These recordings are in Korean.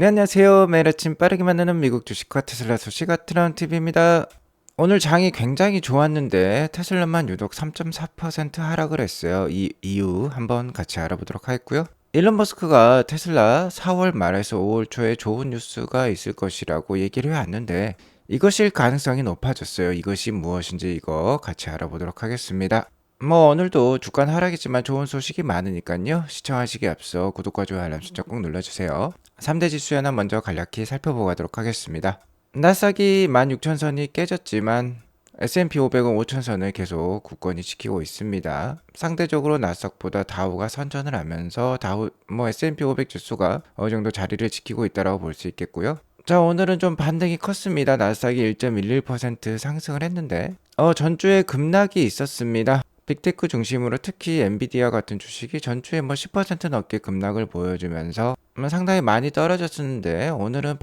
네, 안녕하세요. 매일 아침 빠르게 만나는 미국 주식과 테슬라 소식 아트라운 TV입니다. 오늘 장이 굉장히 좋았는데 테슬라만 유독 3.4% 하락을 했어요. 이 이유 한번 같이 알아보도록 하겠고요. 일론 머스크가 테슬라 4월 말에서 5월 초에 좋은 뉴스가 있을 것이라고 얘기를 해왔는데 이것일 가능성이 높아졌어요. 이것이 무엇인지 이거 같이 알아보도록 하겠습니다. 오늘도 주간 하락이지만 좋은 소식이 많으니까요. 시청하시기 앞서 구독과 좋아요 알람 설정 꼭 눌러주세요. 3대 지수 하나 먼저 간략히 살펴보고 가도록 하겠습니다. 나스닥이 16,000선이 깨졌지만 S&P 500은 5,000선을 계속 굳건히 지키고 있습니다. 상대적으로 나스닥보다 다우가 선전을 하면서 S&P 500 지수가 어느 정도 자리를 지키고 있다고 볼 수 있겠고요. 자, 오늘은 좀 반등이 컸습니다. 나스닥이 1.11% 상승을 했는데 전주에 급락이 있었습니다. 빅테크 중심으로 특히 엔비디아 같은 주식이 전주에 10% 넘게 급락을 보여주면서 상당히 많이 떨어졌었는데 오늘은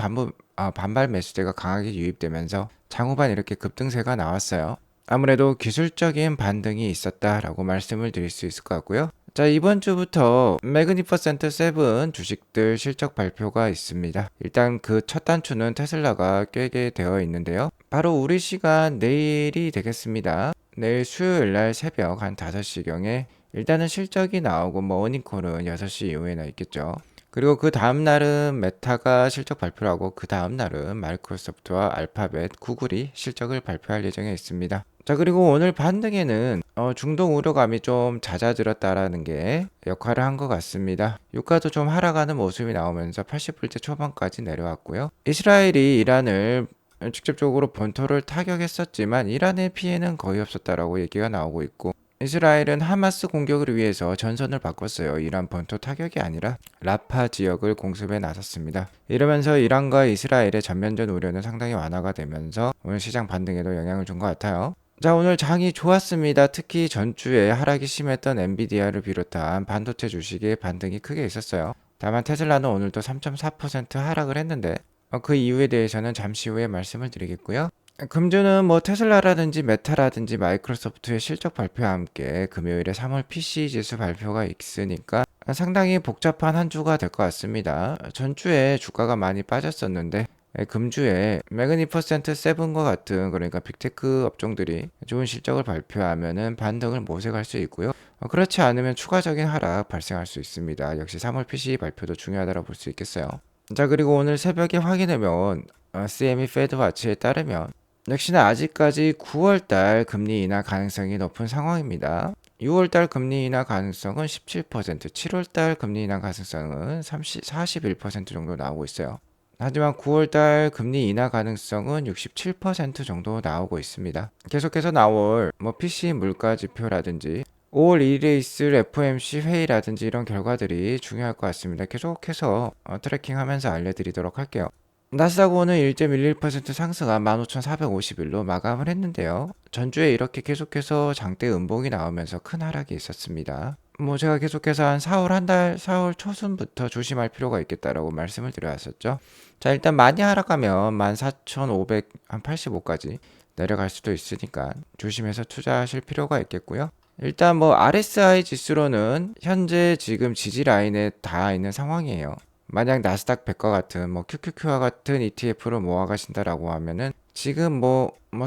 반발 매수세가 강하게 유입되면서 장후반 이렇게 급등세가 나왔어요. 아무래도 기술적인 반등이 있었다라고 말씀을 드릴 수 있을 것 같고요. 자, 이번 주부터 매그니퍼센트 7 주식들 실적 발표가 있습니다. 일단 그 첫 단추는 테슬라가 꿰게 되어 있는데요. 바로 우리 시간 내일이 되겠습니다. 내일 수요일 날 새벽 한 5시경에 일단은 실적이 나오고 어닝콜은 6시 이후에나 있겠죠. 그리고 그 다음 날은 메타가 실적 발표를 하고 그 다음 날은 마이크로소프트와 알파벳, 구글이 실적을 발표할 예정에 있습니다. 자, 그리고 오늘 반등에는 중동 우려감이 좀 잦아들었다라는 게 역할을 한 것 같습니다. 유가도 좀 하락하는 모습이 나오면서 80불대 초반까지 내려왔고요. 이스라엘이 이란을 직접적으로 본토를 타격했었지만 이란의 피해는 거의 없었다라고 얘기가 나오고 있고 이스라엘은 하마스 공격을 위해서 전선을 바꿨어요. 이란 본토 타격이 아니라 라파 지역을 공습에 나섰습니다. 이러면서 이란과 이스라엘의 전면전 우려는 상당히 완화가 되면서 오늘 시장 반등에도 영향을 준 것 같아요. 자, 오늘 장이 좋았습니다. 특히 전주에 하락이 심했던 엔비디아를 비롯한 반도체 주식의 반등이 크게 있었어요. 다만 테슬라는 오늘도 3.4% 하락을 했는데 그 이유에 대해서는 잠시 후에 말씀을 드리겠고요. 금주는 테슬라라든지 메타라든지 마이크로소프트의 실적 발표와 함께 금요일에 3월 PC 지수 발표가 있으니까 상당히 복잡한 한 주가 될 것 같습니다. 전주에 주가가 많이 빠졌었는데 금주에 매그니퍼센트 7과 같은 그러니까 빅테크 업종들이 좋은 실적을 발표하면은 반등을 모색할 수 있고요. 그렇지 않으면 추가적인 하락 발생할 수 있습니다. 역시 3월 PC 발표도 중요하다고 볼 수 있겠어요. 자, 그리고 오늘 새벽에 확인해본 CME 페드 와치에 따르면 역시나 아직까지 9월달 금리 인하 가능성이 높은 상황입니다. 6월달 금리 인하 가능성은 17%, 7월달 금리 인하 가능성은 41% 정도 나오고 있어요. 하지만 9월달 금리 인하 가능성은 67% 정도 나오고 있습니다. 계속해서 나올 PC 물가 지표라든지 5월 2일에 있을 FOMC 회의라든지 이런 결과들이 중요할 것 같습니다. 계속해서 트래킹하면서 알려드리도록 할게요. 나스닥은 1.11% 상승한 15,451로 마감을 했는데요. 전주에 이렇게 계속해서 장대 음봉이 나오면서 큰 하락이 있었습니다. 제가 계속해서 4월 초순부터 조심할 필요가 있겠다라고 말씀을 드려왔었죠. 자, 일단 많이 하락하면 14,585까지 내려갈 수도 있으니까 조심해서 투자하실 필요가 있겠고요. 일단 RSI 지수로는 현재 지금 지지 라인에 닿아 있는 상황이에요. 만약 나스닥 100과 같은 QQQ와 같은 ETF로 모아가신다라고 하면은 지금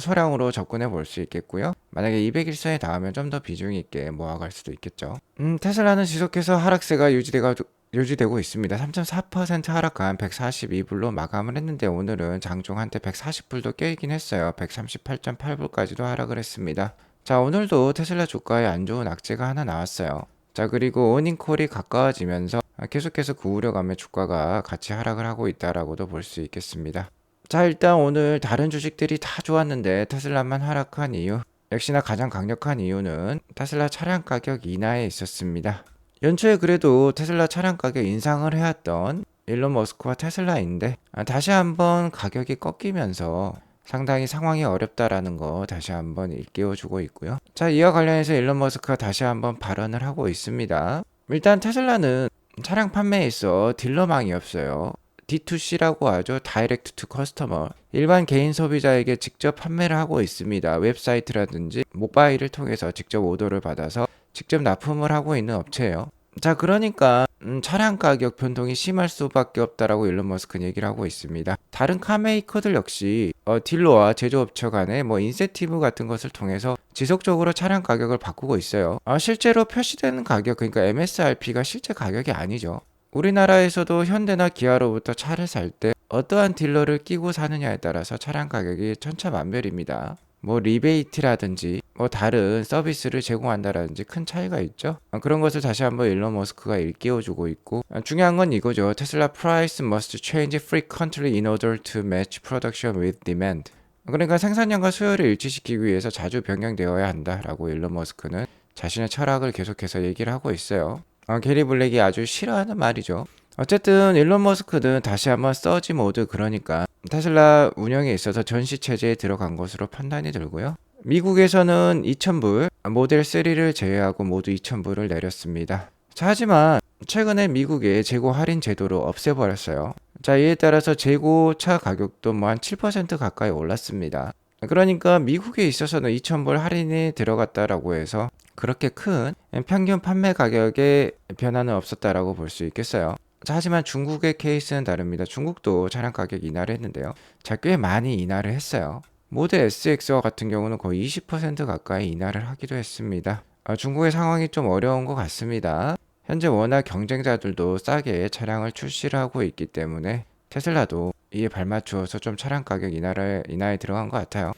소량으로 접근해 볼 수 있겠고요. 만약에 200일선에 닿으면 좀 더 비중 있게 모아갈 수도 있겠죠. 테슬라는 지속해서 하락세가 유지되고 있습니다. 3.4% 하락한 142불로 마감을 했는데 오늘은 장중 한때 140불도 깨이긴 했어요. 138.8불까지도 하락을 했습니다. 자, 오늘도 테슬라 주가에 안 좋은 악재가 하나 나왔어요. 자, 그리고 어닝콜이 가까워지면서 계속해서 그 우려감에 주가가 같이 하락을 하고 있다라고도 볼 수 있겠습니다. 자, 일단 오늘 다른 주식들이 다 좋았는데 테슬라만 하락한 이유, 역시나 가장 강력한 이유는 테슬라 차량 가격 인하에 있었습니다. 연초에 그래도 테슬라 차량 가격 인상을 해왔던 일론 머스크와 테슬라인데 다시 한번 가격이 꺾이면서 상당히 상황이 어렵다라는 거 다시 한번 일깨워주고 있고요. 자, 이와 관련해서 일론 머스크가 다시 한번 발언을 하고 있습니다. 일단 테슬라는 차량 판매에 있어 딜러망이 없어요. D2C라고 하죠. 다이렉트 투 커스터머. 일반 개인 소비자에게 직접 판매를 하고 있습니다. 웹사이트라든지 모바일을 통해서 직접 오더를 받아서 직접 납품을 하고 있는 업체예요. 자, 그러니까 차량 가격 변동이 심할 수밖에 없다라고 일론 머스크는 얘기를 하고 있습니다. 다른 카메이커들 역시 딜러와 제조업체 간의 뭐 인센티브 같은 것을 통해서 지속적으로 차량 가격을 바꾸고 있어요. 실제로 표시되는 가격, 그러니까 MSRP가 실제 가격이 아니죠. 우리나라에서도 현대나 기아로부터 차를 살 때 어떠한 딜러를 끼고 사느냐에 따라서 차량 가격이 천차만별입니다. 뭐 리베이트라든지 뭐 다른 서비스를 제공한다라든지 큰 차이가 있죠. 그런 것을 다시 한번 일론 머스크가 일깨워주고 있고, 중요한 건 이거죠. 테슬라 price must change frequently in order to match production with demand. 그러니까 생산량과 수요를 일치시키기 위해서 자주 변경되어야 한다라고 일론 머스크는 자신의 철학을 계속해서 얘기를 하고 있어요. 게리 블랙이 아주 싫어하는 말이죠. 어쨌든 일론 머스크는 다시 한번 서지 모드, 그러니까 테슬라 운영에 있어서 전시 체제에 들어간 것으로 판단이 들고요. 미국에서는 2,000불, 모델 3를 제외하고 모두 2,000불을 내렸습니다. 자, 하지만 최근에 미국의 재고 할인 제도를 없애버렸어요. 자, 이에 따라서 재고차 가격도 뭐 한 7% 가까이 올랐습니다. 그러니까 미국에 있어서는 2,000불 할인이 들어갔다라고 해서 그렇게 큰 평균 판매 가격에 변화는 없었다라고 볼 수 있겠어요. 자, 하지만 중국의 케이스는 다릅니다. 중국도 차량 가격 인하를 했는데요. 자, 꽤 많이 인하를 했어요. 모델 SX와 같은 경우는 거의 20% 가까이 인하를 하기도 했습니다. 중국의 상황이 좀 어려운 것 같습니다. 현재 워낙 경쟁자들도 싸게 차량을 출시를 하고 있기 때문에 테슬라도 이에 발맞추어서 좀 차량 가격 인하에 들어간 것 같아요.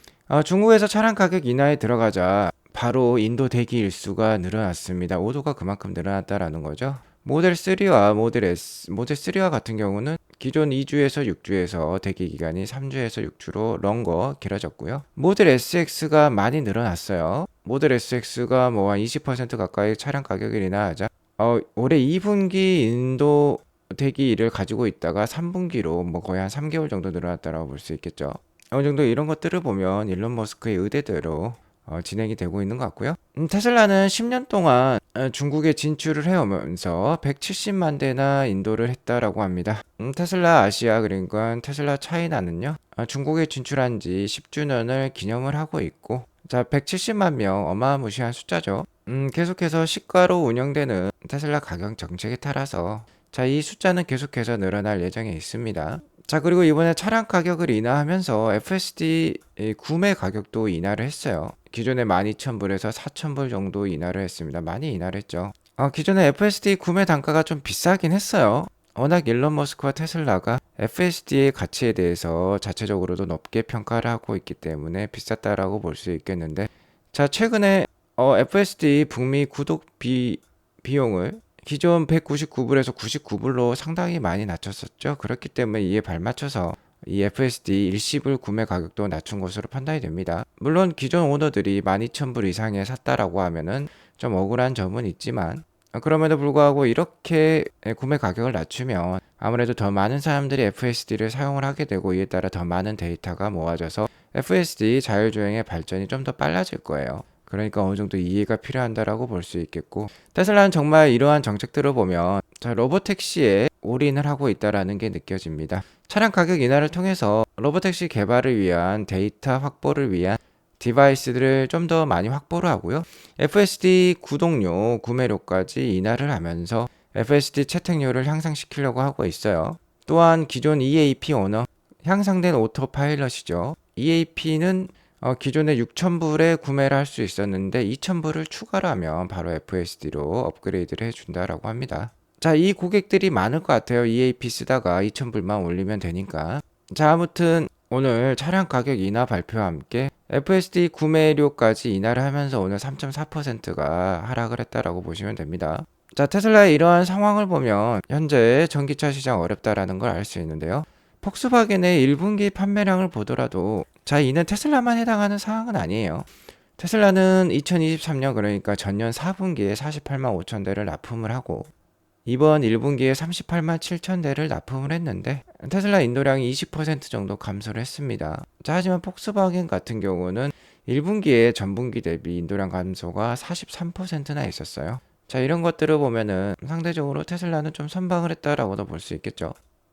중국에서 차량 가격 인하에 들어가자 바로 인도 대기 일수가 늘어났습니다. 오도가 그만큼 늘어났다라는 거죠. 모델 3와 모델 3와 같은 경우는 기존 2주에서 6주에서 대기 기간이 3주에서 6주로 런거 길어졌고요. 모델 SX가 많이 늘어났어요. 모델 SX가 뭐 한 20% 가까이 차량 가격을 인하하자 올해 2분기 인도 대기를 가지고 있다가 3분기로 뭐 거의 한 3개월 정도 늘어났다고 볼 수 있겠죠. 어느 정도 이런 것들을 보면 일론 머스크의 의대대로 진행이 되고 있는 것 같고요. 테슬라는 10년 동안 중국에 진출을 해오면서 170만 대나 인도를 했다라고 합니다. 테슬라 아시아, 그러니까 테슬라 차이나는요, 중국에 진출한 지 10주년을 기념을 하고 있고, 자, 170만 명, 어마무시한 숫자죠. 계속해서 시가로 운영되는 테슬라 가격 정책에 따라서 자, 이 숫자는 계속해서 늘어날 예정에 있습니다. 자, 그리고 이번에 차량 가격을 인하하면서 FSD 구매 가격도 인하를 했어요. 기존에 12,000불에서 4,000불 정도 인하를 했습니다. 많이 인하를 했죠. 기존에 FSD 구매 단가가 좀 비싸긴 했어요. 워낙 일론 머스크와 테슬라가 FSD의 가치에 대해서 자체적으로도 높게 평가를 하고 있기 때문에 비쌌다라고 볼 수 있겠는데, 자, 최근에 FSD 북미 구독 비용을 기존 199불에서 99불로 상당히 많이 낮췄었죠. 그렇기 때문에 이에 발맞춰서 이 FSD 일시불 구매 가격도 낮춘 것으로 판단이 됩니다. 물론 기존 오너들이 12,000불 이상에 샀다라고 하면은 좀 억울한 점은 있지만, 그럼에도 불구하고 이렇게 구매 가격을 낮추면 아무래도 더 많은 사람들이 FSD를 사용을 하게 되고, 이에 따라 더 많은 데이터가 모아져서 FSD 자율주행의 발전이 좀 더 빨라질 거예요. 그러니까 어느 정도 이해가 필요한다라고 볼 수 있겠고, 테슬라는 정말 이러한 정책들을 보면 로보택시에 올인을 하고 있다라는 게 느껴집니다. 차량 가격 인하를 통해서 로보택시 개발을 위한 데이터 확보를 위한 디바이스들을 좀 더 많이 확보를 하고요. FSD 구독료, 구매료까지 인하를 하면서 FSD 채택료를 향상시키려고 하고 있어요. 또한 기존 EAP 오너, 향상된 오토파일럿이죠. EAP는 기존에 6,000불에 구매를 할 수 있었는데 2,000불을 추가를 하면 바로 FSD로 업그레이드를 해준다라고 합니다. 자, 이 고객들이 많을 것 같아요. EAP 쓰다가 2,000불만 올리면 되니까. 자, 아무튼 오늘 차량 가격 인하 발표와 함께 FSD 구매료까지 인하를 하면서 오늘 3.4%가 하락을 했다라고 보시면 됩니다. 자, 테슬라의 이러한 상황을 보면 현재 전기차 시장 어렵다라는 걸 알 수 있는데요. 폭스바겐의 1분기 판매량을 보더라도 자, 이는 테슬라만 해당하는 상황은 아니에요. 테슬라는 2023년, 그러니까 전년 4분기에 48만 5천 대를 납품을 하고 이번 1분기에 38만 7천 대를 납품을 했는데 테슬라 인도량이 20% 정도 감소를 했습니다. 자, 하지만 폭스바겐 같은 경우는 1분기에 전분기 대비 인도량 감소가 43%나 있었어요. 자, 이런 것들을 보면은 상대적으로 테슬라는 좀 선방을 했다라고도 볼 수 있겠죠.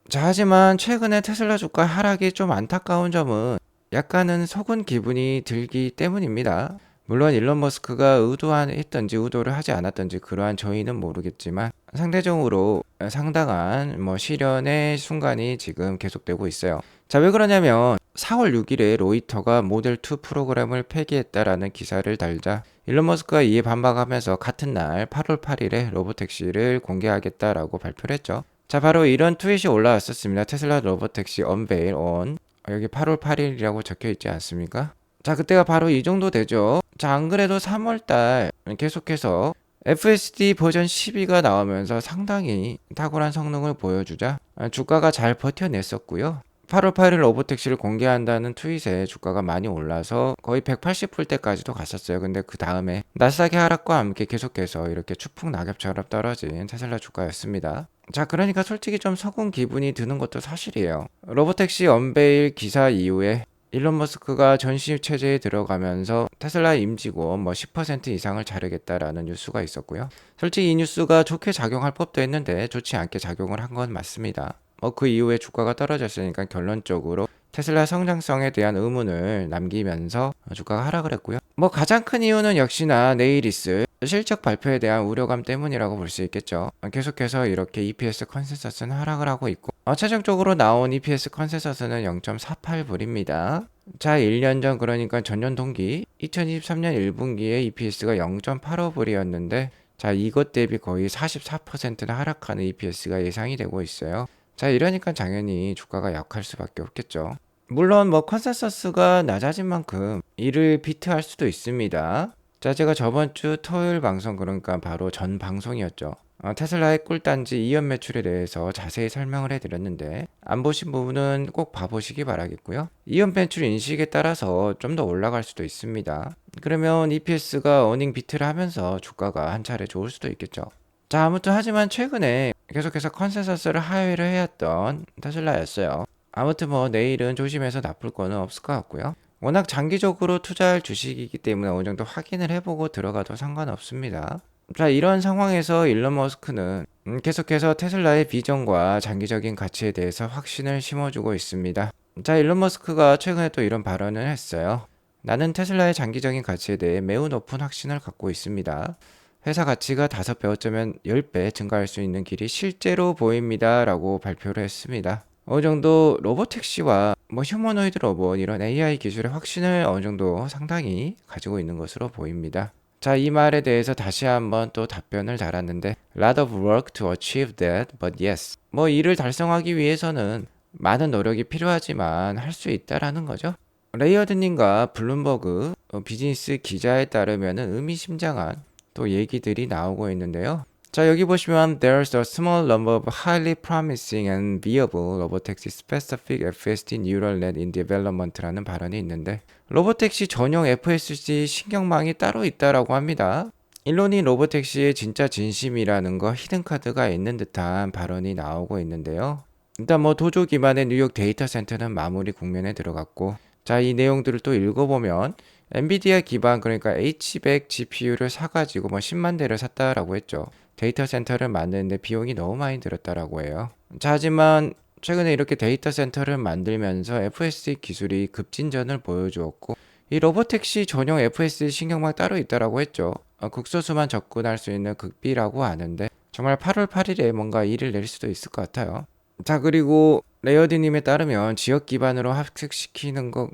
자, 하지만 최근에 테슬라 주가 하락이 좀 안타까운 점은 약간은 속은 기분이 들기 때문입니다. 물론 일론 머스크가 의도했던지 의도를 하지 않았던지 그러한 저희는 모르겠지만 상대적으로 상당한 시련의 순간이 지금 계속되고 있어요. 자, 왜 그러냐면 4월 6일에 로이터가 모델2 프로그램을 폐기했다라는 기사를 달자 일론 머스크가 이에 반박하면서 같은 날 8월 8일에 로보택시를 공개하겠다라고 발표를 했죠. 자, 바로 이런 트윗이 올라왔었습니다. 테슬라 로보택시 언베일 온, 여기 8월 8일이라고 적혀 있지 않습니까? 자, 그때가 바로 이 정도 되죠. 자, 안 그래도 3월달 계속해서 FSD 버전 12가 나오면서 상당히 탁월한 성능을 보여주자 주가가 잘 버텨냈었고요. 8월 8일 로보택시를 공개한다는 트윗에 주가가 많이 올라서 거의 180불대까지도 갔었어요. 근데 그 다음에 나스닥의 하락과 함께 계속해서 이렇게 추풍 낙엽처럼 떨어진 테슬라 주가였습니다. 자, 그러니까 솔직히 좀 서군 기분이 드는 것도 사실이에요. 로보택시 언베일 기사 이후에 일론 머스크가 전시 체제에 들어가면서 테슬라 임직원 10% 이상을 자르겠다라는 뉴스가 있었고요. 솔직히 이 뉴스가 좋게 작용할 법도 했는데 좋지 않게 작용을 한 건 맞습니다. 그 이후에 주가가 떨어졌으니까 결론적으로 테슬라 성장성에 대한 의문을 남기면서 주가가 하락을 했고요. 가장 큰 이유는 역시나 내일 있을 실적 발표에 대한 우려감 때문이라고 볼 수 있겠죠. 계속해서 이렇게 EPS 컨센서스는 하락을 하고 있고 최종적으로 나온 EPS 컨센서스는 0.48불입니다. 자, 1년 전 그러니까 전년 동기 2023년 1분기에 EPS가 0.85불이었는데 자, 이것 대비 거의 44%나 하락하는 EPS가 예상이 되고 있어요. 자, 이러니까 당연히 주가가 약할 수밖에 없겠죠. 물론 컨센서스가 낮아진 만큼 이를 비트할 수도 있습니다. 자, 제가 저번 주 토요일 방송, 그러니까 바로 전 방송이었죠. 테슬라의 꿀단지 이연 매출에 대해서 자세히 설명을 해드렸는데 안 보신 부분은 꼭 봐보시기 바라겠고요. 이연 매출 인식에 따라서 좀 더 올라갈 수도 있습니다. 그러면 EPS가 어닝 비트를 하면서 주가가 한 차례 좋을 수도 있겠죠. 자, 아무튼 하지만 최근에 계속해서 컨센서스를 하회를 해왔던 테슬라였어요. 아무튼 내일은 조심해서 나쁠 거는 없을 것 같고요. 워낙 장기적으로 투자할 주식이기 때문에 어느 정도 확인을 해보고 들어가도 상관없습니다. 자, 이런 상황에서 일론 머스크는 계속해서 테슬라의 비전과 장기적인 가치에 대해서 확신을 심어주고 있습니다. 자, 일론 머스크가 최근에 또 이런 발언을 했어요. 나는 테슬라의 장기적인 가치에 대해 매우 높은 확신을 갖고 있습니다. 회사 가치가 5배 어쩌면 10배 증가할 수 있는 길이 실제로 보입니다 라고 발표를 했습니다. 어느 정도 로보택시와 휴머노이드 로봇 이런 AI 기술의 확신을 어느 정도 상당히 가지고 있는 것으로 보입니다. 자, 이 말에 대해서 다시 한번 또 답변을 달았는데 lot of work to achieve that, but yes. 이를 달성하기 위해서는 많은 노력이 필요하지만 할 수 있다라는 거죠. 레이어드님과 블룸버그 비즈니스 기자에 따르면 의미심장한 또 얘기들이 나오고 있는데요. 자, 여기 보시면 There's a small number of highly promising and viable robotaxi specific FSD neural net in development라는 발언이 있는데 로보택시 전용 FSD 신경망이 따로 있다라고 합니다. 일론이 로보택시의 진짜 진심이라는 거 히든카드가 있는 듯한 발언이 나오고 있는데요. 일단 도조 기반의 뉴욕 데이터 센터는 마무리 국면에 들어갔고 자, 이 내용들을 또 읽어보면 엔비디아 기반 그러니까 H100 GPU를 사가지고 10만 대를 샀다라고 했죠. 데이터 센터를 만드는데 비용이 너무 많이 들었다라고 해요. 자, 하지만 최근에 이렇게 데이터 센터를 만들면서 FSD 기술이 급진전을 보여주었고 이 로보택시 전용 FSD 신경망 따로 있다라고 했죠. 극소수만 접근할 수 있는 극비라고 하는데 정말 8월 8일에 뭔가 일을 낼 수도 있을 것 같아요. 자, 그리고 레어드님에 따르면 지역 기반으로 합숙시키는 거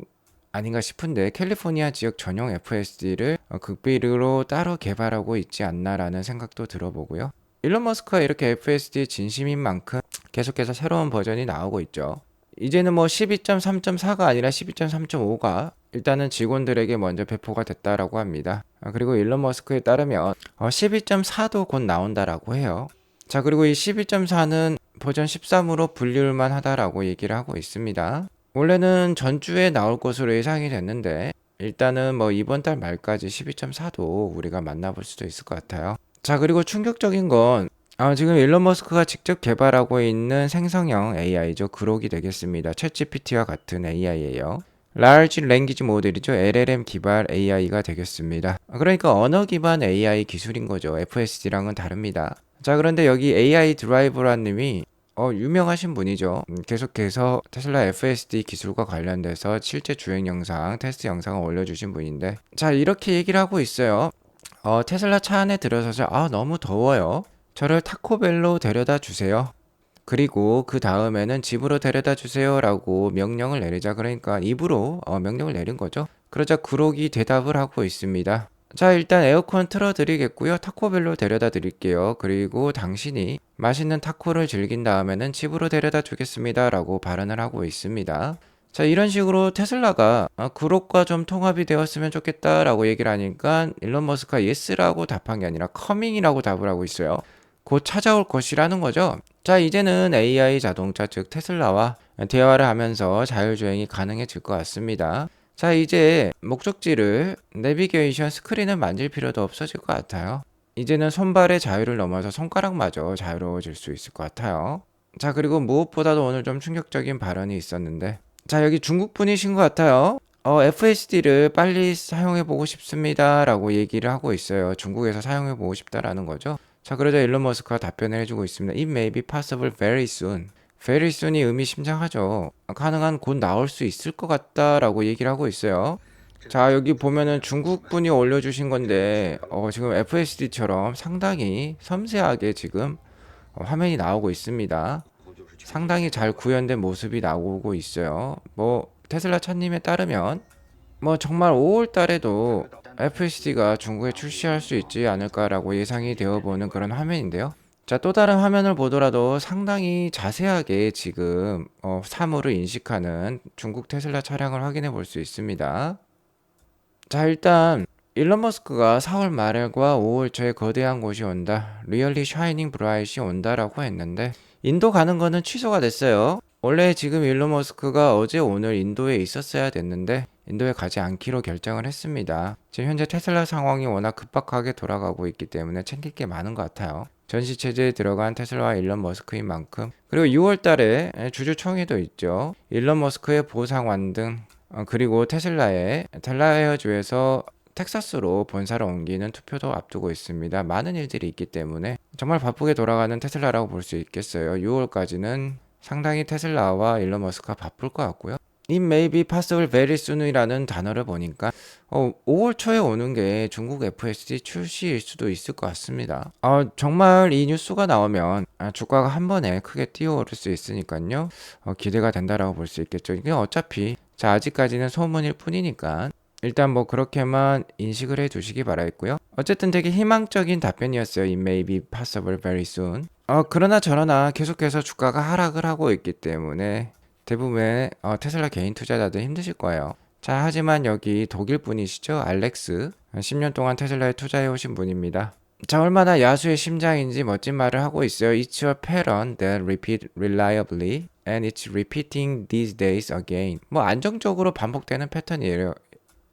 아닌가 싶은데 캘리포니아 지역 전용 FSD를 극비로 따로 개발하고 있지 않나라는 생각도 들어보고요. 일론 머스크가 이렇게 FSD 진심인 만큼 계속해서 새로운 버전이 나오고 있죠. 이제는 12.3.4가 아니라 12.3.5가 일단은 직원들에게 먼저 배포가 됐다라고 합니다. 그리고 일론 머스크에 따르면 12.4도 곧 나온다라고 해요. 자, 그리고 이 12.4는 버전 13으로 분류만 하다라고 얘기를 하고 있습니다. 원래는 전주에 나올 것으로 예상이 됐는데 일단은 이번 달 말까지 12.4도 우리가 만나볼 수도 있을 것 같아요. 자, 그리고 충격적인 건 지금 일론 머스크가 직접 개발하고 있는 생성형 AI죠. 그록이 되겠습니다. 챗GPT와 같은 AI예요. Large Language Model이죠. LLM 기반 AI가 되겠습니다. 그러니까 언어 기반 AI 기술인 거죠. FSD랑은 다릅니다. 자, 그런데 여기 AI 드라이버라는 님이 유명하신 분이죠. 계속해서 테슬라 FSD 기술과 관련돼서 실제 주행 영상, 테스트 영상을 올려주신 분인데, 자, 이렇게 얘기를 하고 있어요. 테슬라 차 안에 들어서서, 너무 더워요. 저를 타코벨로 데려다 주세요. 그리고 그 다음에는 집으로 데려다 주세요 라고 명령을 내리자. 그러니까 입으로 명령을 내린 거죠. 그러자 그록이 대답을 하고 있습니다. 자, 일단 에어컨 틀어드리겠고요. 타코벨로 데려다 드릴게요. 그리고 당신이 맛있는 타코를 즐긴 다음에는 집으로 데려다 주겠습니다 라고 발언을 하고 있습니다. 자, 이런 식으로 테슬라가 그록과 좀 통합이 되었으면 좋겠다라고 얘기를 하니까 일론 머스크가 예스라고 답한 게 아니라 커밍이라고 답을 하고 있어요. 곧 찾아올 것이라는 거죠. 자, 이제는 AI 자동차 즉 테슬라와 대화를 하면서 자율주행이 가능해질 것 같습니다. 자, 이제 목적지를 내비게이션 스크린을 만질 필요도 없어질 것 같아요. 이제는 손발의 자유를 넘어서 손가락마저 자유로워질 수 있을 것 같아요. 자, 그리고 무엇보다도 오늘 좀 충격적인 발언이 있었는데, 자, 여기 중국 분이신 것 같아요. FSD를 빨리 사용해보고 싶습니다 라고 얘기를 하고 있어요. 중국에서 사용해보고 싶다라는 거죠. 자, 그러자 일론 머스크가 답변을 해주고 있습니다. It may be possible very soon. very soon이 의미심장하죠. 가능한 곧 나올 수 있을 것 같다라고 얘기를 하고 있어요. 자, 여기 보면은 중국 분이 올려주신 건데, 지금 FSD처럼 상당히 섬세하게 지금 화면이 나오고 있습니다. 상당히 잘 구현된 모습이 나오고 있어요. 뭐 테슬라 차님에 따르면 정말 5월 달에도 FSD가 중국에 출시할 수 있지 않을까라고 예상이 되어 보는 그런 화면인데요. 자, 또 다른 화면을 보더라도 상당히 자세하게 지금 사물을 인식하는 중국 테슬라 차량을 확인해 볼 수 있습니다. 자, 일단 일론 머스크가 4월 말과 5월 초에 거대한 곳이 온다, 리얼리 샤이닝 브라이트이 온다라고 했는데 인도 가는 거는 취소가 됐어요. 원래 지금 일론 머스크가 어제 오늘 인도에 있었어야 됐는데 인도에 가지 않기로 결정을 했습니다. 지금 현재 테슬라 상황이 워낙 급박하게 돌아가고 있기 때문에 챙길 게 많은 것 같아요. 전시체제에 들어간 테슬라와 일론 머스크인 만큼, 그리고 6월 달에 주주총회도 있죠. 일론 머스크의 보상안 등, 그리고 테슬라의 델라웨어주에서 텍사스로 본사를 옮기는 투표도 앞두고 있습니다. 많은 일들이 있기 때문에 정말 바쁘게 돌아가는 테슬라라고 볼 수 있겠어요. 6월까지는 상당히 테슬라와 일론 머스크가 바쁠 것 같고요. It may be possible very soon이라는 단어를 보니까 5월 초에 오는 게 중국 FSD 출시일 수도 있을 것 같습니다. 정말 이 뉴스가 나오면 주가가 한 번에 크게 뛰어오를 수 있으니까요. 기대가 된다라고 볼 수 있겠죠. 이게 어차피 아직까지는 소문일 뿐이니까 일단 뭐 그렇게만 인식을 해 두시기 바라겠고요. 어쨌든 되게 희망적인 답변이었어요. It may be possible very soon. 그러나 저러나 계속해서 주가가 하락을 하고 있기 때문에 대부분의 테슬라 개인 투자자들 힘드실 거예요. 자, 하지만 여기 독일 분이시죠? 알렉스. 10년 동안 테슬라에 투자해 오신 분입니다. 자, 얼마나 야수의 심장인지 멋진 말을 하고 있어요. It's a pattern that repeat reliably and it's repeating these days again. 뭐 안정적으로 반복되는 패턴이에요.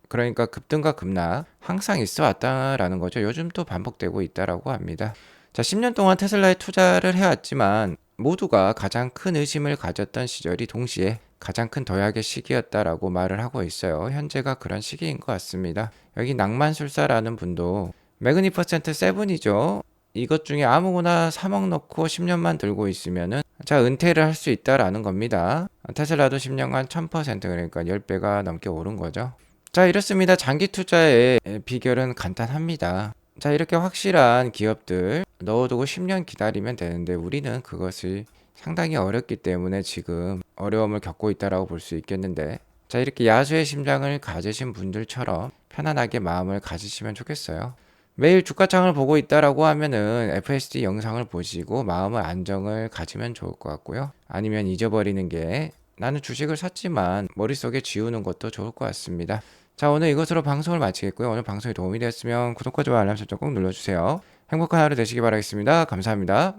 그러니까 급등과 급락 항상 있어 왔다라는 거죠. 요즘 또 반복되고 있다라고 합니다. 자, 10년 동안 테슬라에 투자를 해왔지만 모두가 가장 큰 의심을 가졌던 시절이 동시에 가장 큰 도약의 시기였다라고 말을 하고 있어요. 현재가 그런 시기인 것 같습니다. 여기 낭만술사라는 분도 매그니퍼센트 7이죠. 이것 중에 아무거나 3억 넣고 10년만 들고 있으면은 자, 은퇴를 할 수 있다라는 겁니다. 테슬라도 10년간 1000% 그러니까 10배가 넘게 오른 거죠. 자, 이렇습니다. 장기 투자의 비결은 간단합니다. 자, 이렇게 확실한 기업들 넣어두고 10년 기다리면 되는데 우리는 그것이 상당히 어렵기 때문에 지금 어려움을 겪고 있다라고 볼 수 있겠는데, 자, 이렇게 야수의 심장을 가지신 분들처럼 편안하게 마음을 가지시면 좋겠어요. 매일 주가창을 보고 있다라고 하면은 FSD 영상을 보시고 마음의 안정을 가지면 좋을 것 같고요. 아니면 잊어버리는 게 나는 주식을 샀지만 머릿속에 지우는 것도 좋을 것 같습니다. 자, 오늘 이것으로 방송을 마치겠고요. 오늘 방송이 도움이 되었으면 구독과 좋아요 알람 설정 꼭 눌러주세요. 행복한 하루 되시기 바라겠습니다. 감사합니다.